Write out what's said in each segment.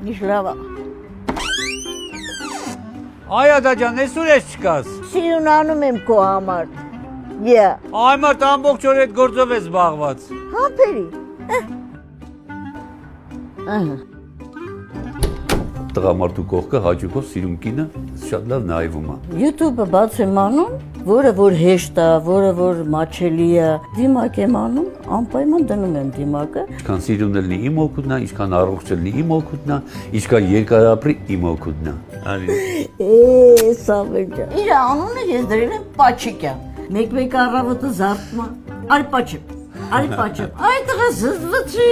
Ինչ լավ է։ Այ ադա ջան, ես ուր ես չկաս։ Սիրուն անում եմ քո համար։ Yeah։ Այ մարդ ամբողջ օր այդ գործով ես զբաղված։ Համբերի։ Տղամարդու կողքը հաճուկով սիրուն կինը շատ լավ նայվում է։ YouTube-ը բաց եմ անում, որը որ հեշտ է, որը որ մաչելի է, դիմակ եմ անում, անպայման դնում եմ դիմակը։ Ինչքան սիրուն լինի իմ օգուտն է, ինչքան առողջ լինի իմ օգուտն է, ինչքան երկար ապրի իմ օգուտն է։ Արի։ Սավերջա։ Իր անունը ես դրել եմ Պաչիկյան։ Մեկ առավոտը զարթնում եմ։ Արի Պաչիկ։ Արի Պաչիկ։ Այ տղա զզվցի,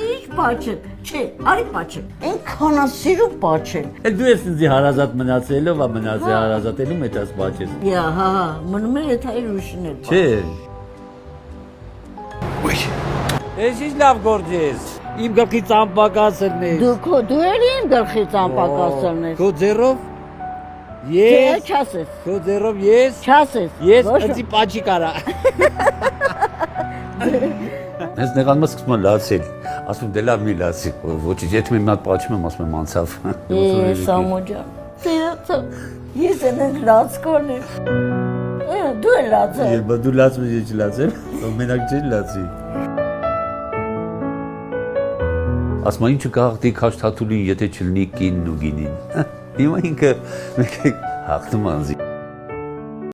ինչ Պաչիկ։ Չէ, արի Պաչիկ։ Այնքան է սիրում Պաչիկ։ Էլ դու ես ինձ հարազատ մնացելով, մնացի հարազատելու մեջ աս բաչես։ Յա, հա, մնում է այդ հայր ուրիշն էլ։ Չէ։ Ես ինչ լավ գործ ես։ Իմ գլխի ծամպակասրն ես։ Դու էլ իմ գլխի ծամպակասրն ես։ Քո ձեռով Չէ, ես։ չասես։ Քո ձեռով ես։ Չասես։ Ես ինձ պաչի կարա։ Ես նեղանում եմ սկսում լացել, ասում դե լավ մի լացի, ոչինչ, եթե մի հատ պաչում եմ, ասում եմ անցավ։ Սամո ջան, ես են լաց կորնեմ։ Դու էլ լացել։ Երբ դու լացում ես, ես չլացեմ, մենակ չես լացի։ Ասում եմ ինչու գաղթի քաշ թաթուլին, եթե չլինի կինն ու գինին։ Հիմա ինքը մեկ հաղթում անձի։